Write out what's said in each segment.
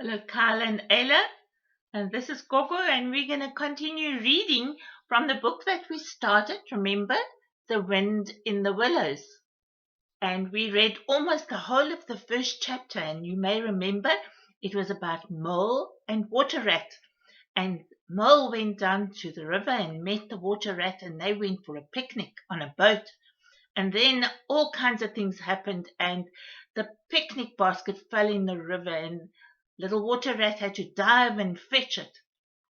Hello, Kyle and Ayla, and this is Gogo, and we're going to continue reading from the book that we started. Remember, The Wind in the Willows. And we read almost the whole of the first chapter, and you may remember it was about Mole and Water Rat. And Mole went down to the river and met the Water Rat, and they went for a picnic on a boat. And then all kinds of things happened, and the picnic basket fell in the river, and little Water Rat had to dive and fetch it.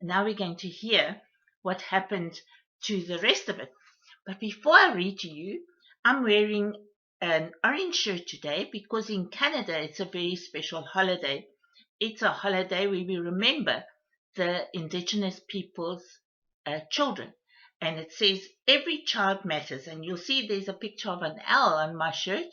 And now we're going to hear what happened to the rest of it. But before I read to you, I'm wearing an orange shirt today because in Canada it's a very special holiday. It's a holiday where we remember the Indigenous people's children. And it says every child matters. And you'll see there's a picture of an owl on my shirt.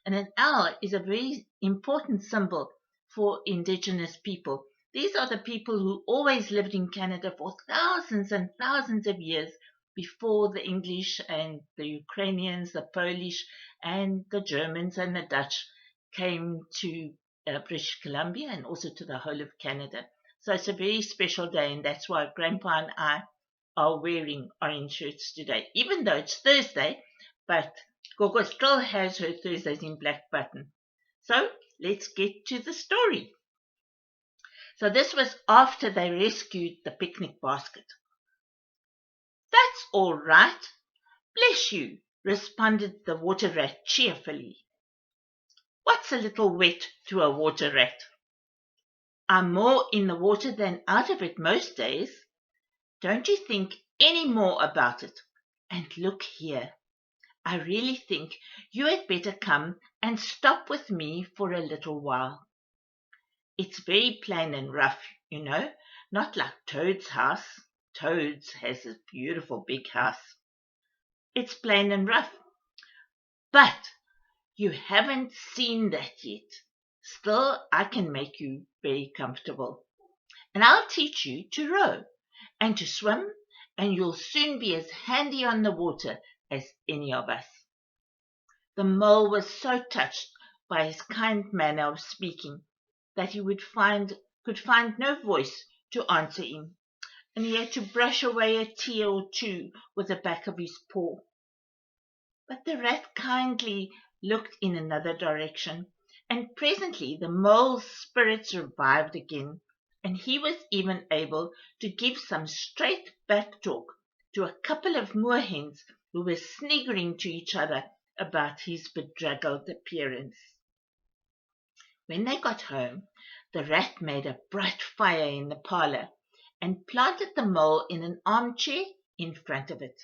And an owl is a very important symbol for Indigenous people. These are the people who always lived in Canada for thousands and thousands of years before the English and the Ukrainians, the Polish and the Germans and the Dutch came to British Columbia and also to the whole of Canada. So it's a very special day, and that's why Grandpa and I are wearing orange shirts today, even though it's Thursday, but Gogo still has her Thursdays in black button. So let's get to the story. So this was after they rescued the picnic basket. That's all right. Bless you, responded the Water Rat cheerfully. What's a little wet to a water rat? I'm more in the water than out of it most days. Don't you think any more about it? And look here. I really think you had better come and stop with me for a little while. It's very plain and rough, you know, not like Toad's house. Toad's has a beautiful big house. It's plain and rough. But you haven't seen that yet. Still, I can make you very comfortable. And I'll teach you to row and to swim, and you'll soon be as handy on the water as any of us. The mole was so touched by his kind manner of speaking that he could find no voice to answer him, and he had to brush away a tear or two with the back of his paw. But the rat kindly looked in another direction, and presently the mole's spirits revived again, and he was even able to give some straight back talk to a couple of moorhens who were sniggering to each other about his bedraggled appearance. When they got home, the rat made a bright fire in the parlour and planted the mole in an armchair in front of it.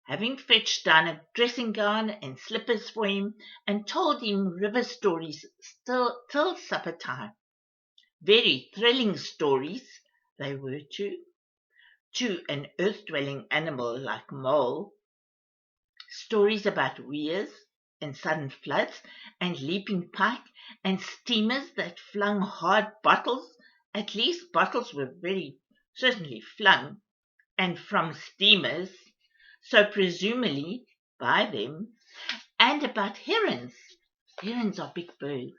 Having fetched down a dressing gown and slippers for him and told him river stories till supper time. Very thrilling stories they were too, to an earth-dwelling animal like Mole. Stories about weirs and sudden floods and leaping pike and steamers that flung hard bottles. At least bottles were very certainly flung, and from steamers, so presumably by them, and about herons. Herons are big birds.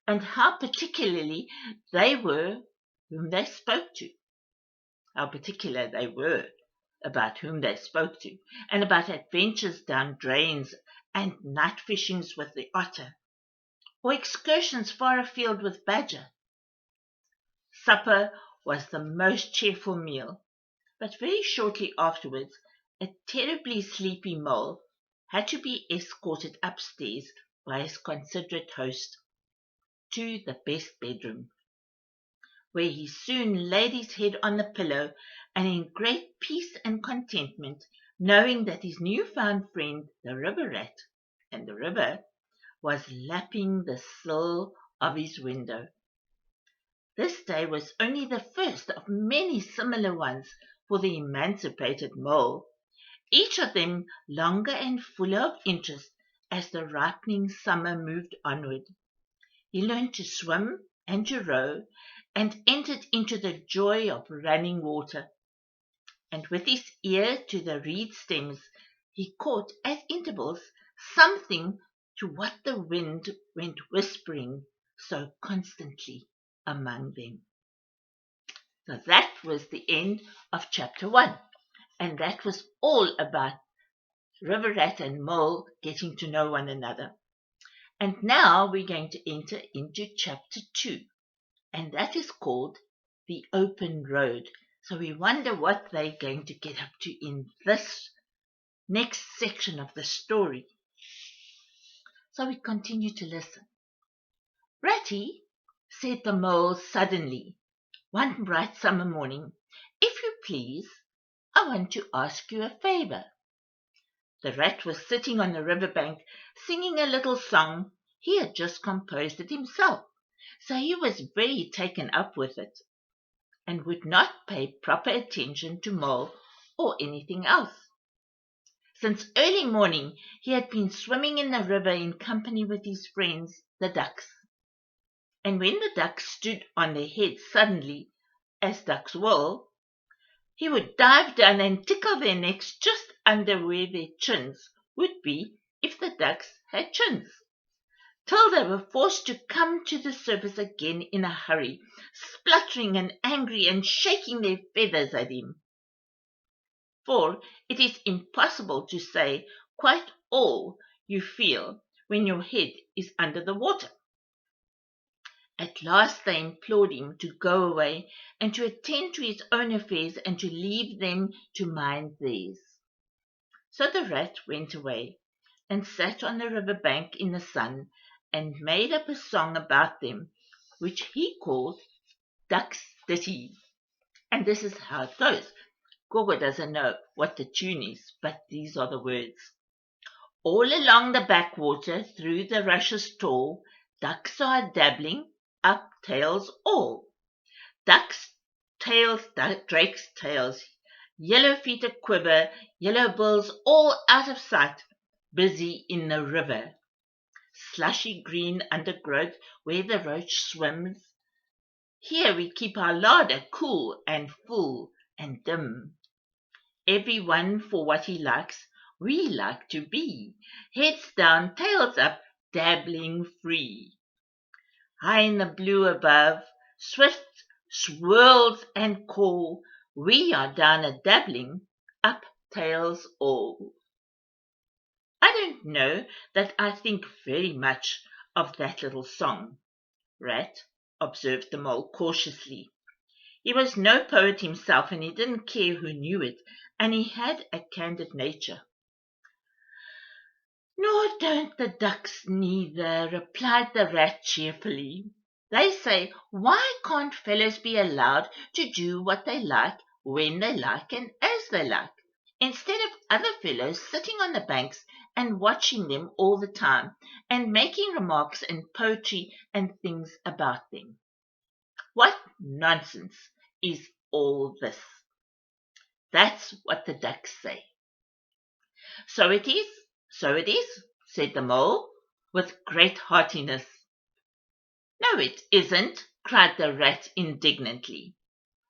And how particularly they were whom they spoke to. How particular they were about whom they spoke to, and about adventures down drains and night fishings with the otter, or excursions far afield with badger. Supper was the most cheerful meal, but very shortly afterwards a terribly sleepy mole had to be escorted upstairs by his considerate host to the best bedroom, where he soon laid his head on the pillow and in great peace and contentment, knowing that his new-found friend, the river rat, and the river, was lapping the sill of his window. This day was only the first of many similar ones for the emancipated mole, each of them longer and fuller of interest as the ripening summer moved onward. He learned to swim and to row, and entered into the joy of running water. And with his ear to the reed stems, he caught at intervals something to what the wind went whispering so constantly. among them. So that was the end of chapter 1. And that was all about River Rat and Mole getting to know one another. And now we're going to enter into chapter 2. And that is called The Open Road. So we wonder what they're going to get up to in this next section of the story. So we continue to listen. Ratty, said the mole suddenly, one bright summer morning, if you please, I want to ask you a favour. The rat was sitting on the river bank singing a little song. He had just composed it himself, so he was very taken up with it, and would not pay proper attention to Mole or anything else. Since early morning he had been swimming in the river in company with his friends, the ducks. And when the ducks stood on their heads suddenly, as ducks will, he would dive down and tickle their necks just under where their chins would be if the ducks had chins, till they were forced to come to the surface again in a hurry, spluttering and angry and shaking their feathers at him. For it is impossible to say quite all you feel when your head is under the water. At last they implored him to go away and to attend to his own affairs and to leave them to mind theirs. So the rat went away and sat on the river bank in the sun and made up a song about them, which he called Duck's Ditty. And this is how it goes. Gogo doesn't know what the tune is, but these are the words. All along the backwater, through the rushes tall, ducks are dabbling, up tails all. Ducks' tails, drakes' tails, yellow feet a quiver, yellow bills all out of sight, busy in the river. Slushy green undergrowth where the roach swims. Here we keep our larder cool and full and dim. Every one for what he likes, we like to be, heads down, tails up, dabbling free. High in the blue above, swift swirls and call, we are down a dabbling, up tails all. I don't know that I think very much of that little song, Rat, observed the mole cautiously. He was no poet himself, and he didn't care who knew it, and he had a candid nature. Nor don't the ducks neither, replied the rat cheerfully. They say, why can't fellows be allowed to do what they like, when they like, and as they like, instead of other fellows sitting on the banks and watching them all the time, and making remarks and poetry and things about them? What nonsense is all this? That's what the ducks say. So it is, said the mole, with great heartiness. No, it isn't, cried the rat indignantly.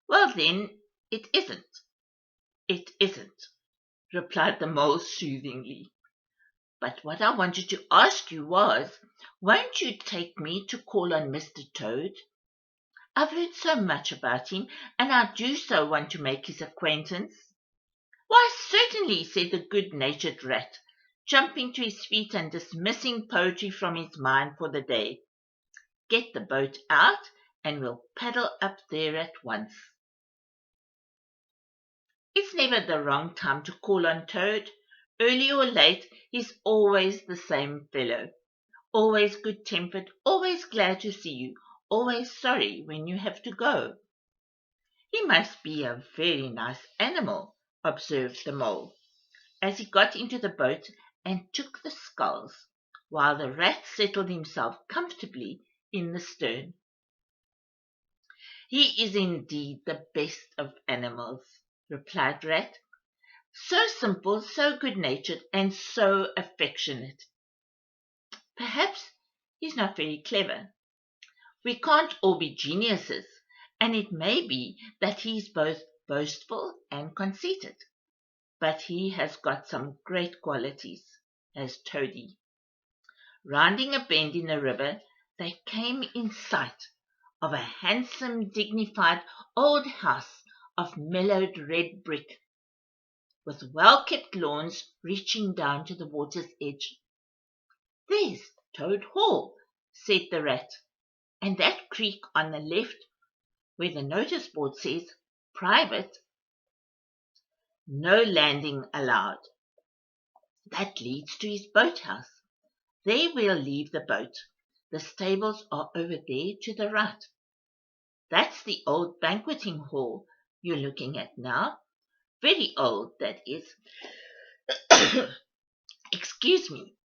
Well, then, it isn't. It isn't, replied the mole soothingly. But what I wanted to ask you was, won't you take me to call on Mr. Toad? I've heard so much about him, and I do so want to make his acquaintance. Why, certainly, said the good-natured rat, jumping to his feet and dismissing poetry from his mind for the day. Get the boat out, and we'll paddle up there at once. It's never the wrong time to call on Toad. Early or late, he's always the same fellow. Always good-tempered, always glad to see you, always sorry when you have to go. He must be a very nice animal, observed the mole, as he got into the boat and took the sculls, while the rat settled himself comfortably in the stern. He is indeed the best of animals, replied Rat. So simple, so good-natured, and so affectionate. Perhaps he's not very clever. We can't all be geniuses, and it may be that he's both boastful and conceited. But he has got some great qualities, has Toady. Rounding a bend in the river, they came in sight of a handsome, dignified old house of mellowed red brick, with well-kept lawns reaching down to the water's edge. "There's Toad Hall," said the rat, "and that creek on the left where the notice board says private, no landing allowed. That leads to his boathouse. There we'll leave the boat. The stables are over there to the right. That's the old banqueting hall you're looking at now. Very old, that is. Excuse me.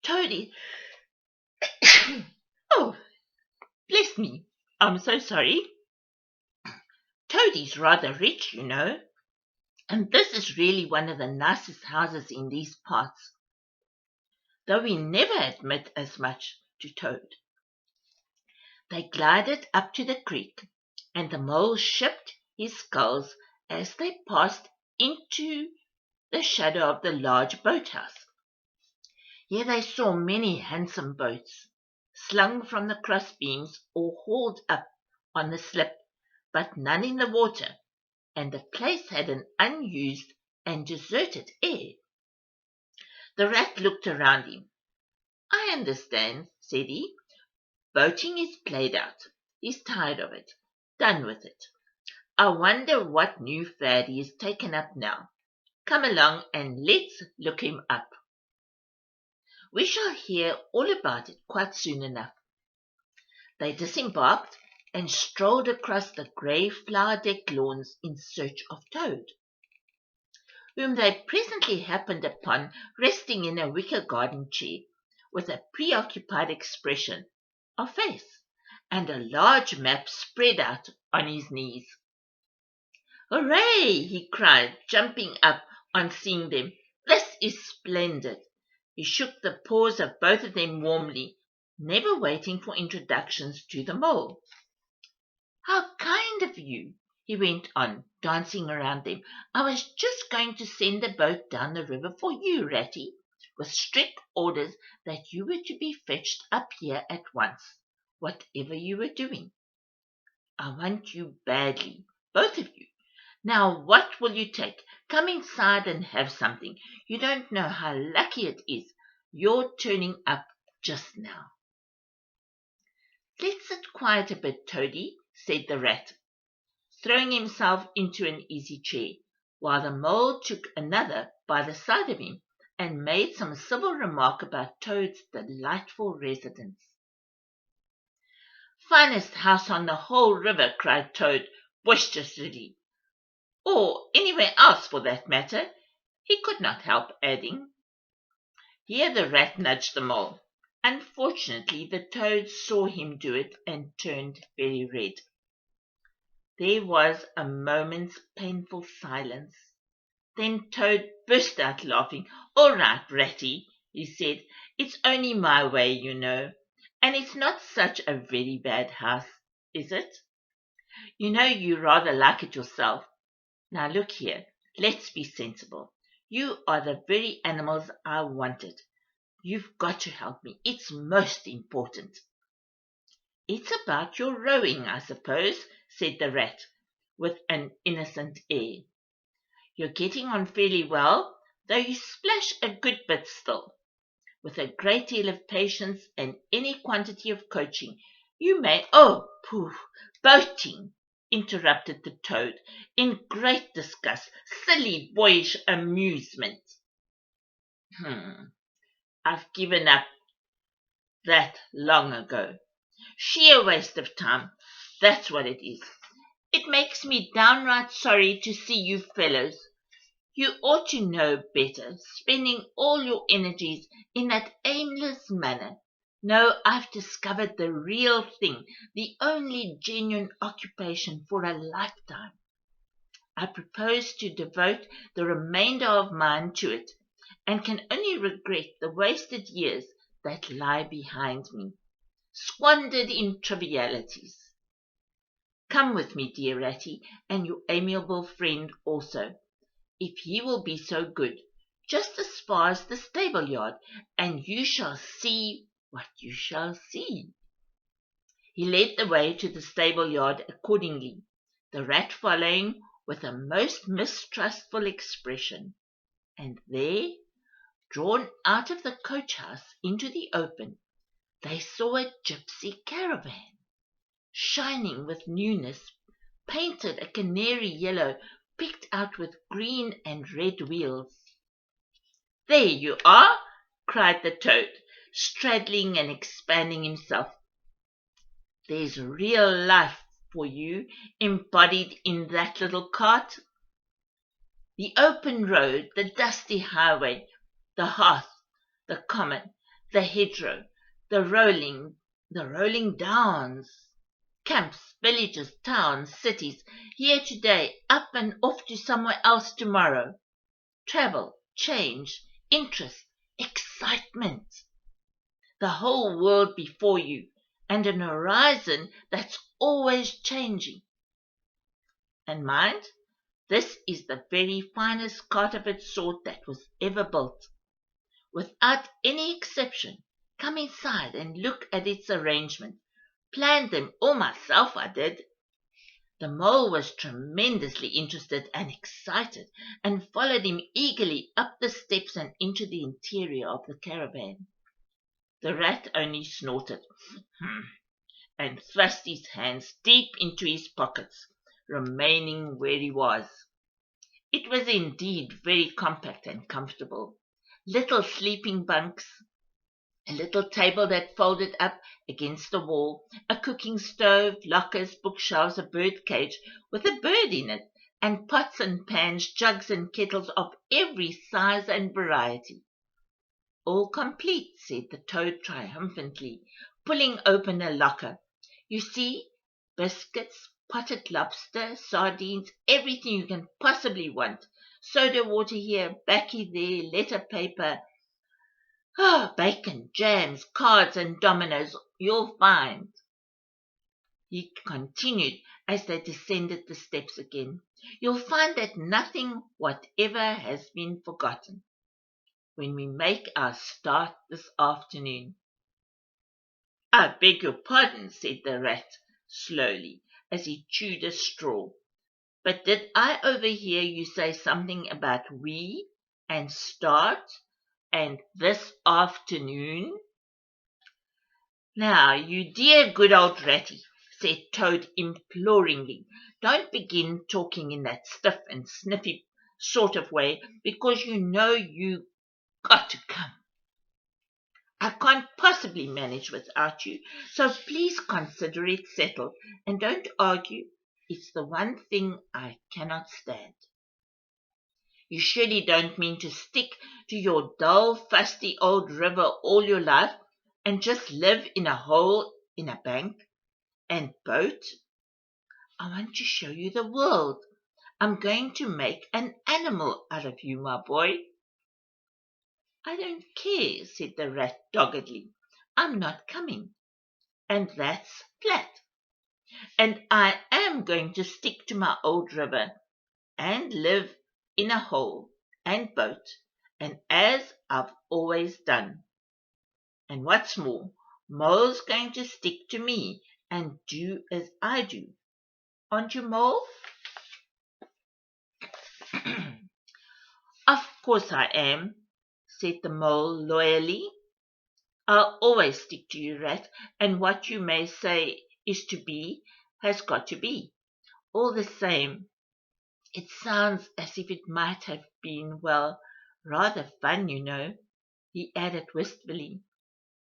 Toady. Oh, bless me. I'm so sorry. Toadie's rather rich, you know, and this is really one of the nicest houses in these parts, though we never admit as much to Toad." They glided up to the creek, and the mole shipped his sculls as they passed into the shadow of the large boathouse. Here they saw many handsome boats, slung from the crossbeams or hauled up on the slip, but none in the water, and the place had an unused and deserted air. The rat looked around him. "I understand," said he. "Boating is played out. He's tired of it. Done with it. I wonder what new fad he has taken up now. Come along and let's look him up. We shall hear all about it quite soon enough." They disembarked and strolled across the grey flower-decked lawns in search of Toad, whom they presently happened upon resting in a wicker garden chair with a preoccupied expression of face and a large map spread out on his knees. "Hooray!" he cried, jumping up on seeing them. "This is splendid." He shook the paws of both of them warmly, never waiting for introductions to the mole. "How kind of you," he went on, dancing around them. "I was just going to send a boat down the river for you, Ratty, with strict orders that you were to be fetched up here at once, whatever you were doing. I want you badly, both of you. Now, what will you take? Come inside and have something. You don't know how lucky it is you're turning up just now." "Let's sit quiet a bit, Toady," said the rat, throwing himself into an easy chair, while the mole took another by the side of him and made some civil remark about Toad's delightful residence. "Finest house on the whole river," cried Toad boisterously. "Or anywhere else, for that matter," he could not help adding. Here the rat nudged the mole. Unfortunately, the toad saw him do it and turned very red. There was a moment's painful silence. Then Toad burst out laughing. "All right, Ratty," he said. "It's only my way, you know. And it's not such a very bad house, is it? You know you rather like it yourself. Now look here, let's be sensible. You are the very animals I wanted. You've got to help me. It's most important." "It's about your rowing, I suppose," said the rat, with an innocent air. "You're getting on fairly well, though you splash a good bit still. With a great deal of patience and any quantity of coaching, you may—" "Oh, pooh, boating!" interrupted the toad, in great disgust. "Silly boyish amusement. I've given up that long ago. Sheer waste of time, that's what it is. It makes me downright sorry to see you fellows. You ought to know better, spending all your energies in that aimless manner. No, I've discovered the real thing, the only genuine occupation for a lifetime. I propose to devote the remainder of mine to it, and can only regret the wasted years that lie behind me, squandered in trivialities. Come with me, dear Ratty, and your amiable friend also, if he will be so good. just as far as the stable yard, and you shall see what you shall see." He led the way to the stable yard accordingly, the rat following with a most mistrustful expression. And there, drawn out of the coach-house into the open, they saw a gypsy caravan, shining with newness, painted a canary yellow, picked out with green and red wheels. "There you are!" cried the toad, straddling and expanding himself. "There's real life for you embodied in that little cart. The open road, the dusty highway, the hearth, the common, the hedgerow, the rolling downs, camps, villages, towns, cities, here today, up and off to somewhere else tomorrow. Travel, change, interest, excitement. The whole world before you, and an horizon that's always changing. And mind, this is the very finest cart of its sort that was ever built. Without any exception, come inside and look at its arrangement. Planned them all myself, I did." The mole was tremendously interested and excited, and followed him eagerly up the steps and into the interior of the caravan. The rat only snorted and thrust his hands deep into his pockets, remaining where he was. It was indeed very compact and comfortable. Little sleeping bunks, a little table that folded up against the wall, a cooking stove, lockers, bookshelves, a bird cage with a bird in it, and pots and pans, jugs and kettles of every size and variety. "All complete," said the toad triumphantly, pulling open a locker. "You see, biscuits, potted lobster, sardines, everything you can possibly want. Soda water here, baccy there, letter paper. Bacon, jams, cards, and dominoes, you'll find," he continued as they descended the steps again. "You'll find that nothing whatever has been forgotten when we make our start this afternoon." "I beg your pardon," said the rat slowly, as he chewed a straw. "But did I overhear you say something about we and start and this afternoon?" "Now, you dear good old ratty," said Toad imploringly, "don't begin talking in that stiff and sniffy sort of way, because you know you got to come. I can't possibly manage without you, so please consider it settled, and don't argue. It's the one thing I cannot stand. You surely don't mean to stick to your dull, fusty old river all your life, and just live in a hole in a bank and boat? I want to show you the world. I'm going to make an animal out of you, my boy." "I don't care," said the rat doggedly. "I'm not coming. And that's flat. And I am going to stick to my old river and live in a hole and boat, and as I've always done. And what's more, Mole's going to stick to me and do as I do. Aren't you, Mole?" "Of course I am," said the mole loyally. "I'll always stick to you, Rat, and what you may say is to be has got to be. All the same, it sounds as if it might have been, well, rather fun, you know," he added wistfully.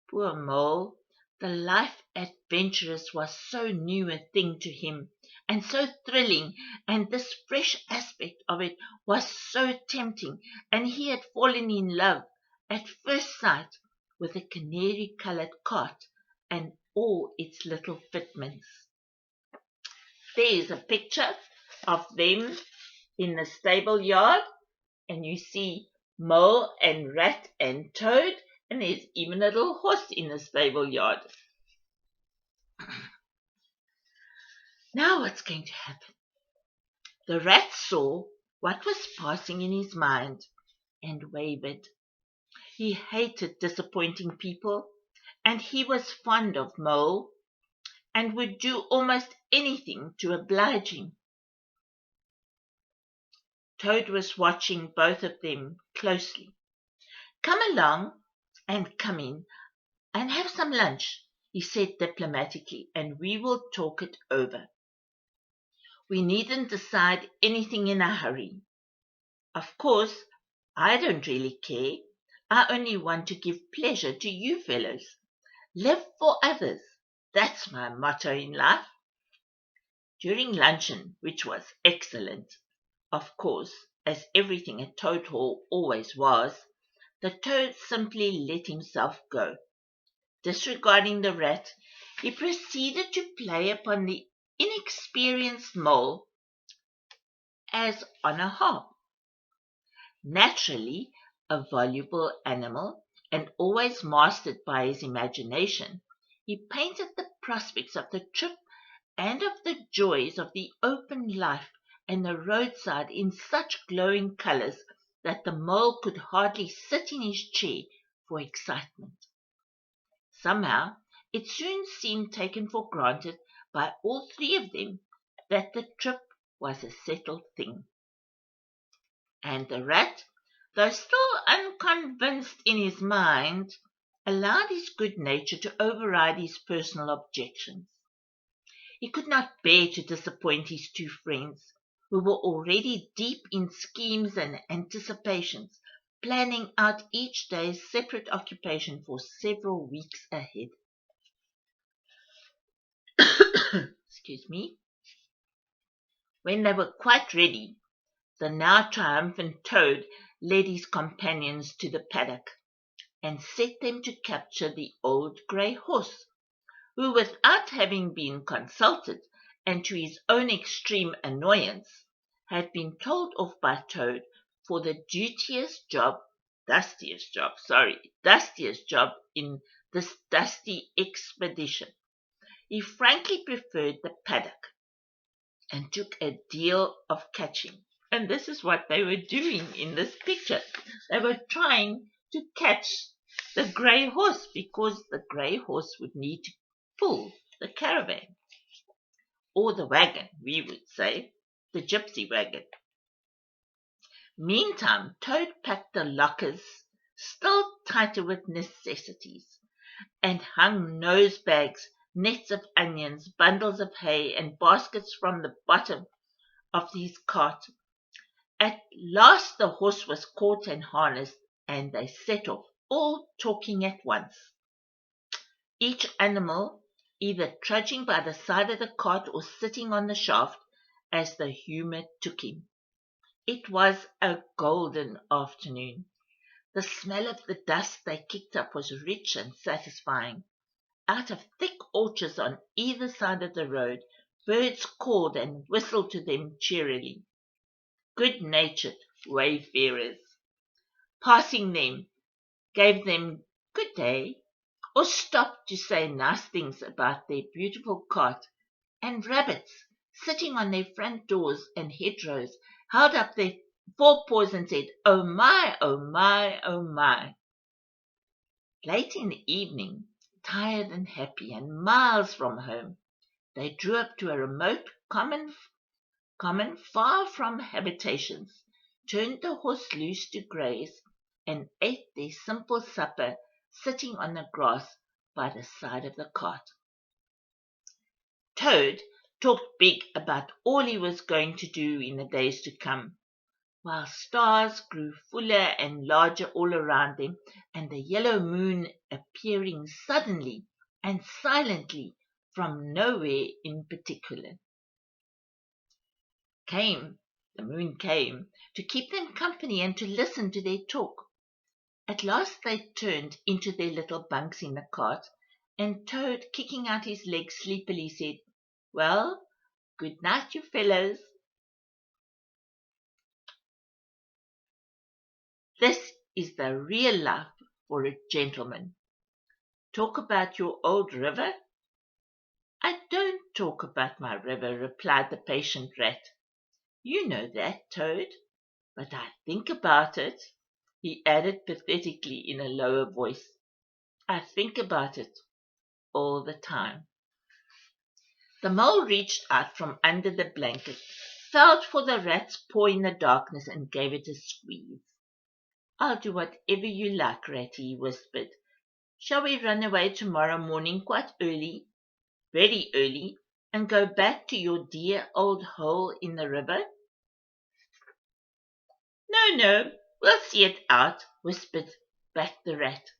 Poor Mole, the life adventurous was so new a thing to him, and so thrilling, and this fresh aspect of it was so tempting, and he had fallen in love at first sight with the canary-coloured cart and all its little fitments. There's a picture of them in the stable yard, and you see Mole and Rat and Toad, and there's even a little horse in the stable yard. Now what's going to happen? The rat saw what was passing in his mind, and wavered. He hated disappointing people, and he was fond of Mole, and would do almost anything to oblige him. Toad was watching both of them closely. "Come along and come in and have some lunch," he said diplomatically, "and we will talk it over. We needn't decide anything in a hurry. Of course, I don't really care. I only want to give pleasure to you fellows. Live for others. That's my motto in life." During luncheon, which was excellent, of course, as everything at Toad Hall always was, the Toad simply let himself go. Disregarding the rat, he proceeded to play upon the inexperienced Mole as on a harp. Naturally a voluble animal, and always mastered by his imagination, he painted the prospects of the trip and of the joys of the open life and the roadside in such glowing colours that the Mole could hardly sit in his chair for excitement. Somehow it soon seemed taken for granted by all three of them that the trip was a settled thing. And the rat, though still unconvinced in his mind, allowed his good nature to override his personal objections. He could not bear to disappoint his two friends, who were already deep in schemes and anticipations, planning out each day's separate occupation for several weeks ahead. Excuse me. When they were quite ready, the now triumphant Toad led his companions to the paddock, and set them to capture the old grey horse, who, without having been consulted, and to his own extreme annoyance, had been told off by Toad for the dustiest job in this dusty expedition. He frankly preferred the paddock, and took a deal of catching. And this is what they were doing in this picture. They were trying to catch the grey horse because the grey horse would need to pull the caravan, or the wagon, we would say, the gypsy wagon. Meantime, Toad packed the lockers still tighter with necessities, and hung nose bags, nets of onions, bundles of hay, and baskets from the bottom of his cart. At last the horse was caught and harnessed, and they set off, all talking at once, each animal either trudging by the side of the cart or sitting on the shaft as the humour took him. It was a golden afternoon. The smell of the dust they kicked up was rich and satisfying. Out of thick orchards on either side of the road, birds called and whistled to them cheerily. Good-natured wayfarers, passing them, gave them good day, or stopped to say nice things about their beautiful cart, and rabbits, sitting on their front doors and hedgerows, held up their forepaws and said, "Oh my, oh my, oh my." Late in the evening, tired and happy, and miles from home, they drew up to a remote common far from habitations, turned the horse loose to graze, and ate their simple supper sitting on the grass by the side of the cart. Toad talked big about all he was going to do in the days to come, while stars grew fuller and larger all around them, and the yellow moon appearing suddenly and silently from nowhere in particular. The moon came to keep them company and to listen to their talk. At last they turned into their little bunks in the cart, and Toad, kicking out his legs sleepily, said, "Well, good night, you fellows." This is the real life for a gentleman. Talk about your old river? "I don't talk about my river," replied the patient rat. "You know that, Toad, but I think about it." he added pathetically in a lower voice. I think about it all the time. The mole reached out from under the blanket, felt for the rat's paw in the darkness, and gave it a squeeze. I'll do whatever you like, Ratty, he whispered. Shall we run away tomorrow morning quite early, very early, and go back to your dear old hole in the river? No, no, we'll see it out, whispered back the rat.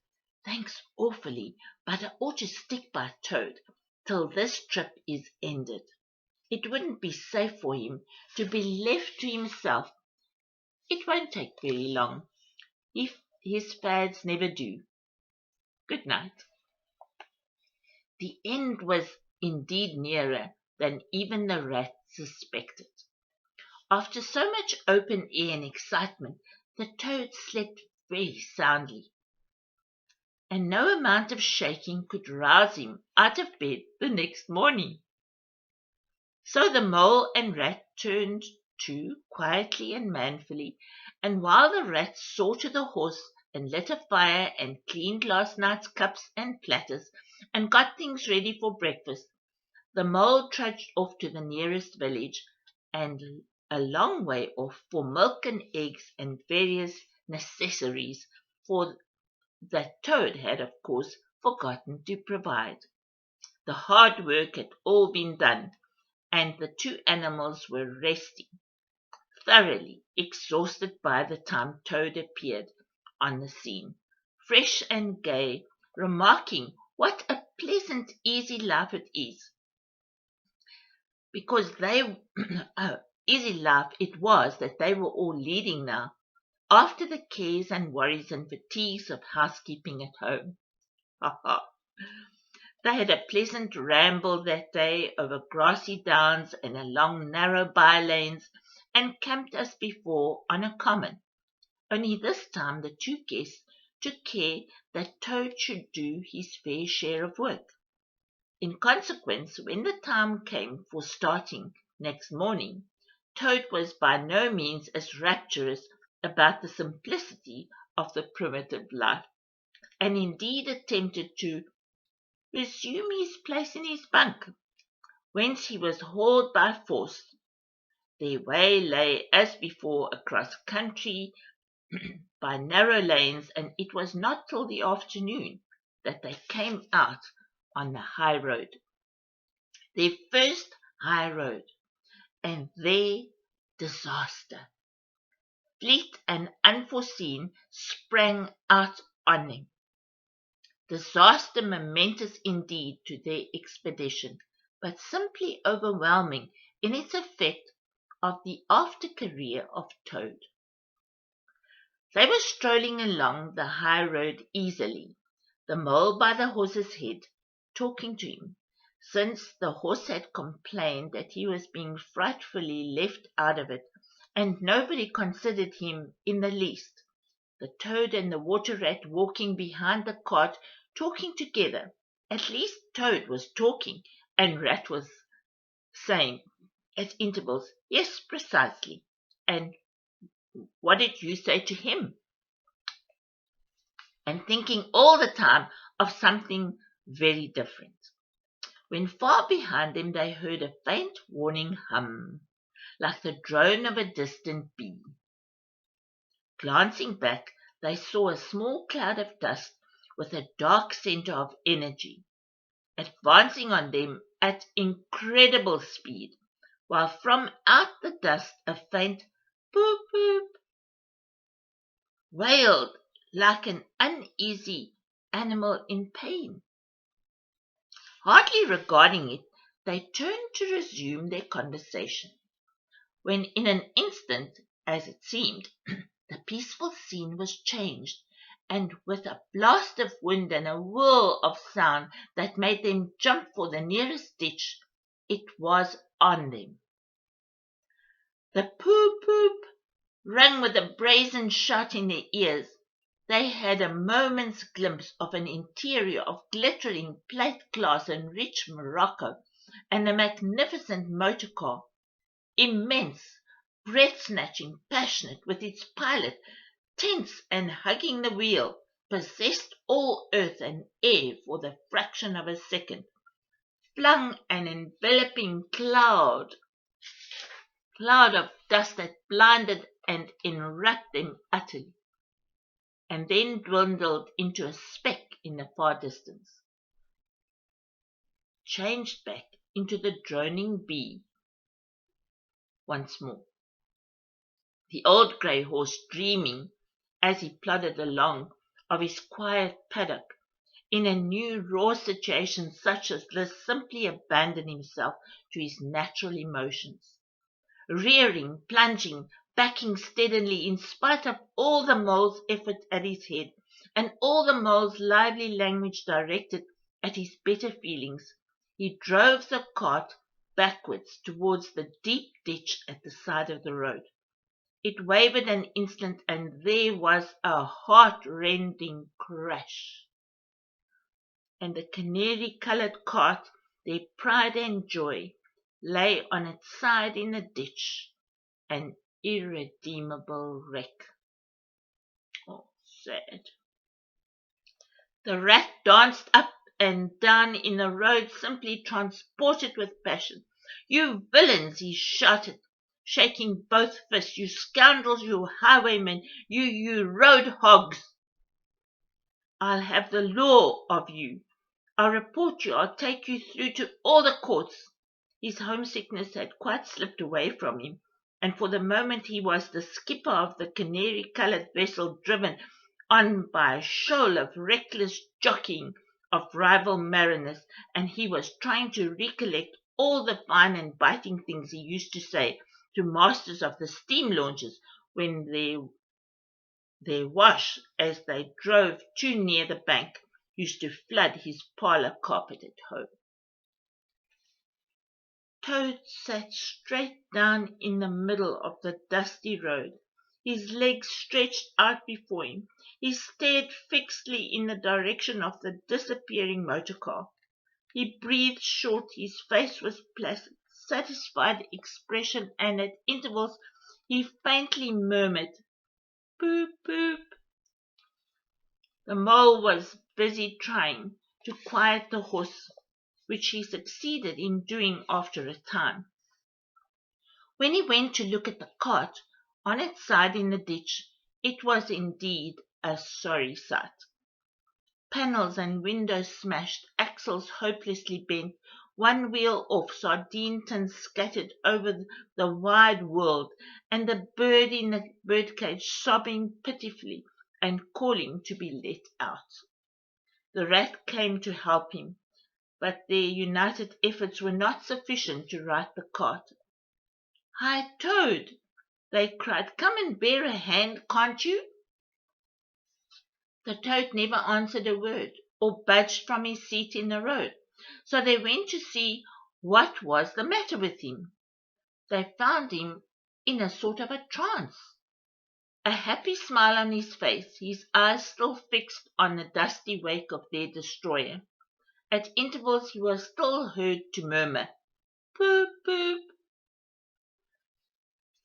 Thanks awfully, but I ought to stick by Toad till this trip is ended. It wouldn't be safe for him to be left to himself. It won't take very long, if his fads never do. Good night. The end was indeed nearer than even the rat suspected. After so much open air and excitement, the toad slept very soundly, and no amount of shaking could rouse him out of bed the next morning. So the mole and rat turned to quietly and manfully, and while the rat saw to the horse and lit a fire and cleaned last night's cups and platters and got things ready for breakfast, the mole trudged off to the nearest village and a long way off for milk and eggs and various necessaries, for that Toad had, of course, forgotten to provide. The hard work had all been done, and the two animals were resting, thoroughly exhausted by the time Toad appeared on the scene, fresh and gay, remarking what a pleasant, easy life it is, because they easy life it was that they were all leading now, after the cares and worries and fatigues of housekeeping at home. Ha ha! They had a pleasant ramble that day over grassy downs and along narrow by-lanes, and camped as before on a common. Only this time the two guests took care that Toad should do his fair share of work. In consequence, when the time came for starting next morning, Toad was by no means as rapturous about the simplicity of the primitive life, and indeed attempted to resume his place in his bunk, whence he was hauled by force. Their way lay as before across country by narrow lanes, and it was not till the afternoon that they came out on the high road, their first high road, and there disaster, fleet and unforeseen, sprang out on them. Disaster momentous indeed to their expedition, but simply overwhelming in its effect of the after career of Toad. They were strolling along the high road easily, the mole by the horse's head, talking to him, since the horse had complained that he was being frightfully left out of it, and nobody considered him in the least. The Toad and the water rat walking behind the cart, talking together. At least Toad was talking, and Rat was saying at intervals, "Yes, precisely. And what did you say to him?" And thinking all the time of something very different. When far behind them they heard a faint warning hum, like the drone of a distant bee. Glancing back, they saw a small cloud of dust with a dark centre of energy, advancing on them at incredible speed, while from out the dust a faint boop boop wailed like an uneasy animal in pain. Hardly regarding it, they turned to resume their conversation, when in an instant, as it seemed, the peaceful scene was changed, and with a blast of wind and a whirl of sound that made them jump for the nearest ditch, it was on them. The poop poop rang with a brazen shout in their ears. They had a moment's glimpse of an interior of glittering plate glass and rich morocco, and a magnificent motor car, immense, breath-snatching, passionate, with its pilot tense and hugging the wheel, possessed all earth and air for the fraction of a second, flung an enveloping cloud of dust that blinded and enwrapped them utterly, and then dwindled into a speck in the far distance, changed back into the droning bee once more. The old grey horse dreaming, as he plodded along, of his quiet paddock, in a new raw situation such as this simply abandoned himself to his natural emotions, rearing, plunging, backing steadily in spite of all the mole's effort at his head and all the mole's lively language directed at his better feelings. He drove the cart backwards towards the deep ditch at the side of the road. It wavered an instant, and there was a heart-rending crash. And the canary-coloured cart, their pride and joy, lay on its side in the ditch, an irredeemable wreck. Oh, sad. The rat danced up and down in the road, simply transported with passion. "You villains!" he shouted, shaking both fists. "You scoundrels, you highwaymen, you road hogs! I'll have the law of you. I'll report you. I'll take you through to all the courts." His homesickness had quite slipped away from him, and for the moment he was the skipper of the canary-coloured vessel, driven on by a shoal of reckless jockeying of rival mariners, and he was trying to recollect all the fine and biting things he used to say to masters of the steam launches when their wash, as they drove too near the bank, used to flood his parlour carpet at home. Toad sat straight down in the middle of the dusty road, his legs stretched out before him. He stared fixedly in the direction of the disappearing motor car. He breathed short, his face was placid, satisfied expression, and at intervals he faintly murmured, "Boop, boop." The mole was busy trying to quiet the horse, which he succeeded in doing after a time. When he went to look at the cart, on its side in the ditch, it was indeed a sorry sight. Panels and windows smashed, axles hopelessly bent, one wheel off, sardine tins scattered over the wide world, and the bird in the birdcage sobbing pitifully and calling to be let out. The rat came to help him, but their united efforts were not sufficient to right the cart. "Hi, Toad!" they cried. "Come and bear a hand, can't you?" The toad never answered a word, or budged from his seat in the road, so they went to see what was the matter with him. They found him in a sort of a trance, a happy smile on his face, his eyes still fixed on the dusty wake of their destroyer. At intervals he was still heard to murmur, "Poop, poop."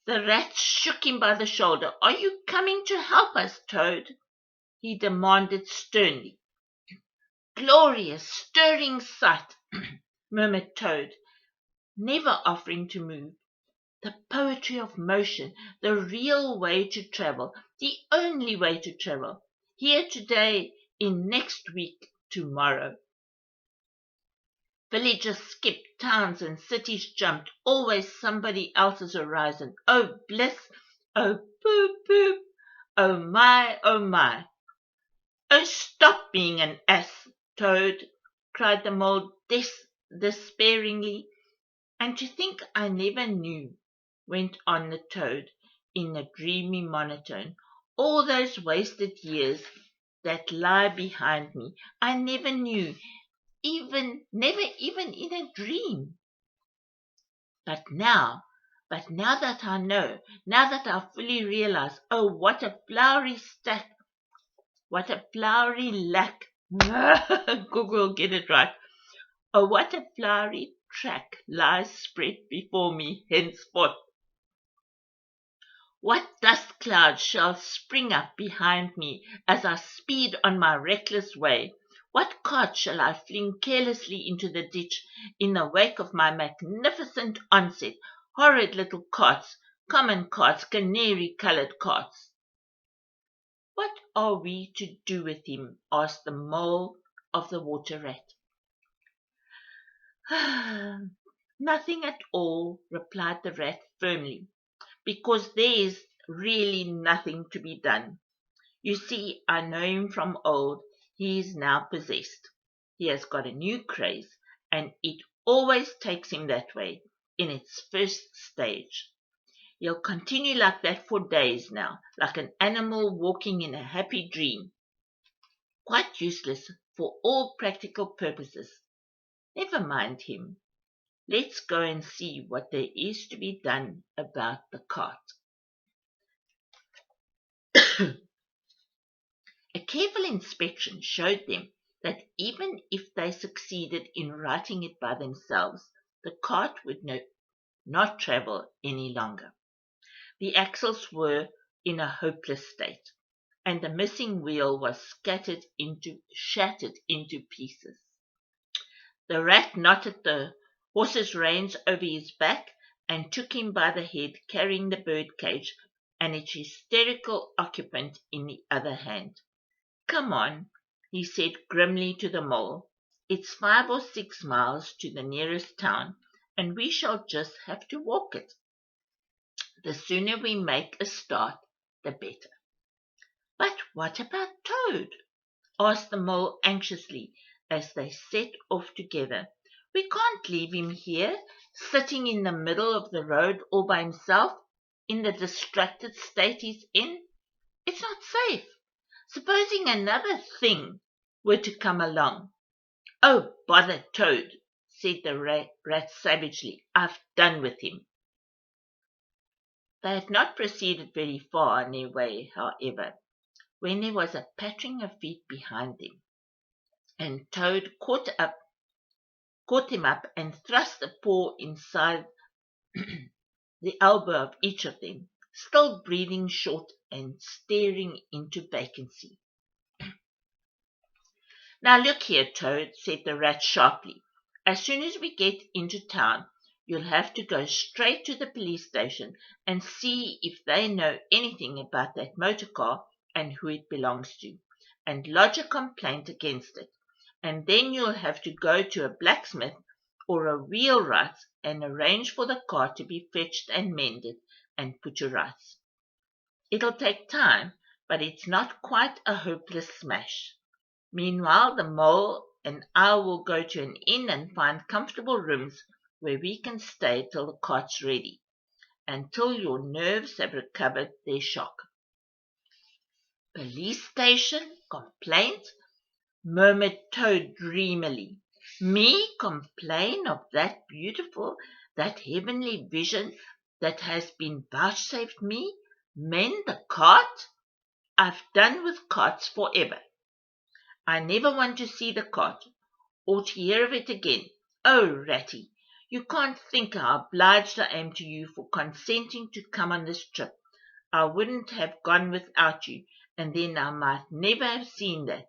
The rat shook him by the shoulder. "Are you coming to help us, Toad?" he demanded sternly. "Glorious, stirring sight," murmured Toad, never offering to move. "The poetry of motion, the real way to travel, the only way to travel. Here today, in next week tomorrow." Villages skipped, towns and cities jumped, always somebody else's horizon. Oh bliss, oh poop poop, oh my, oh my. "Oh, stop being an ass, Toad," cried the mole despairingly. "And to think I never knew," went on the toad in a dreamy monotone, "all those wasted years that lie behind me. I never knew, never even in a dream. But now that I know, now that I fully realize, oh, what a flowery stack, what a flowery lack." Google will get it right. "Oh, what a flowery track lies spread before me henceforth." What dust cloud shall spring up behind me as I speed on my reckless way? What cart shall I fling carelessly into the ditch in the wake of my magnificent onset? Horrid little carts, common carts, canary-coloured carts. What are we to do with him? Asked the mole of the water rat. Nothing at all, replied the rat firmly, because there is really nothing to be done. You see, I know him from old. He is now possessed. He has got a new craze, and it always takes him that way in its first stage. He'll continue like that for days now, like an animal walking in a happy dream. Quite useless for all practical purposes. Never mind him. Let's go and see what there is to be done about the cart. A careful inspection showed them that even if they succeeded in righting it by themselves, the cart would not travel any longer. The axles were in a hopeless state, and the missing wheel was shattered into pieces. The rat knotted the horse's reins over his back and took him by the head, carrying the bird cage and its hysterical occupant in the other hand. Come on, he said grimly to the mole. It's 5 or 6 miles to the nearest town, and we shall just have to walk it. The sooner we make a start, the better. But what about Toad? Asked the mole anxiously as they set off together. We can't leave him here, sitting in the middle of the road all by himself, in the distracted state he's in. It's not safe. Supposing another thing were to come along. Oh, bother Toad, said the rat savagely. I've done with him. They had not proceeded very far on their way, however, when there was a pattering of feet behind them, and Toad caught them up and thrust a paw inside the elbow of each of them, still breathing short and staring into vacancy. Now look here, Toad, said the rat sharply. As soon as we get into town, you'll have to go straight to the police station and see if they know anything about that motor car and who it belongs to, and lodge a complaint against it. And then you'll have to go to a blacksmith or a wheelwright and arrange for the car to be fetched and mended and put to rights. It'll take time, but it's not quite a hopeless smash. Meanwhile, the mole and I will go to an inn and find comfortable rooms where we can stay till the cart's ready, until your nerves have recovered their shock. Police station? Complaint? Murmured Toad dreamily. Me complain of that beautiful, that heavenly vision that has been vouchsafed me? Mend the cart? I've done with carts forever. I never want to see the cart, or to hear of it again. Oh, Ratty, you can't think how obliged I am to you for consenting to come on this trip. I wouldn't have gone without you, and then I might never have seen that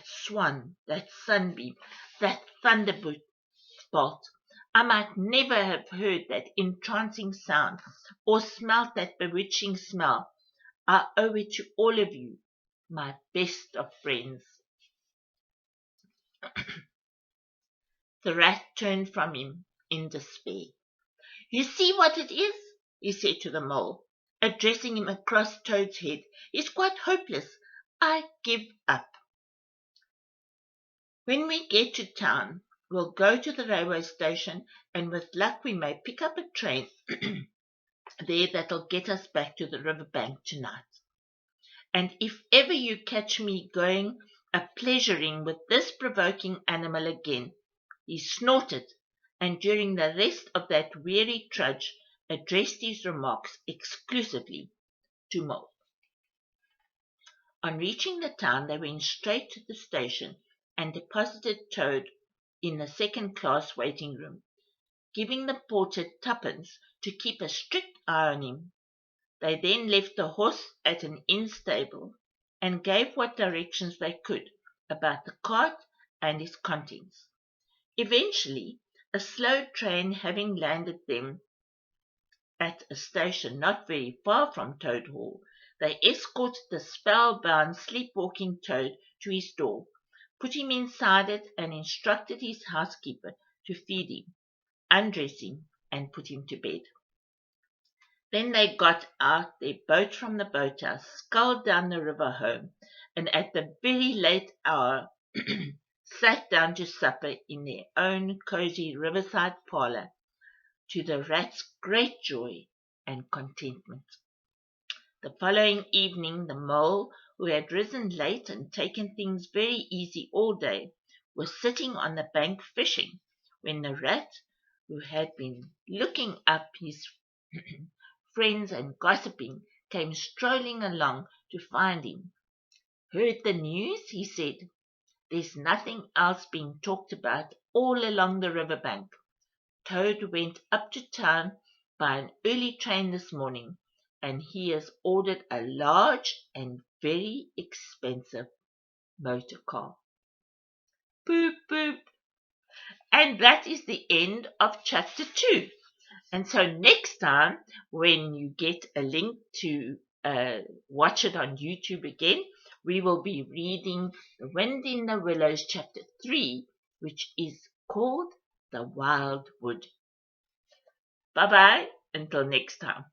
swan, that sunbeam, that thunderbolt. I might never have heard that entrancing sound, or smelt that bewitching smell. I owe it to all of you, my best of friends. The rat turned from him in despair. You see what it is, he said to the mole, addressing him across Toad's head. It's quite hopeless. I give up. When we get to town, we'll go to the railway station, and with luck we may pick up a train there that'll get us back to the river bank tonight. And if ever you catch me going a-pleasuring with this provoking animal again, he snorted, and during the rest of that weary trudge addressed his remarks exclusively to Mole. On reaching the town, they went straight to the station and deposited Toad in the second-class waiting room, giving the porter 2d to keep a strict eye on him. They then left the horse at an inn stable and gave what directions they could about the cart and its contents. Eventually, a slow train having landed them at a station not very far from Toad Hall, they escorted the spellbound, sleepwalking Toad to his door, put him inside it, and instructed his housekeeper to feed him, undress him, and put him to bed. Then they got out their boat from the boathouse, sculled down the river home, and at the very late hour sat down to supper in their own cosy riverside parlour, to the rat's great joy and contentment. The following evening the mole, who had risen late and taken things very easy all day, was sitting on the bank fishing, when the rat, who had been looking up his friends and gossiping, came strolling along to find him. "Heard the news?" he said. "There's nothing else being talked about all along the river bank. Toad went up to town by an early train this morning, and he has ordered a large and very expensive motor car." Boop, boop. And that is the end of chapter 2. And so next time, when you get a link to watch it on YouTube again, we will be reading The Wind in the Willows chapter 3, which is called The Wild Wood. Bye-bye until next time.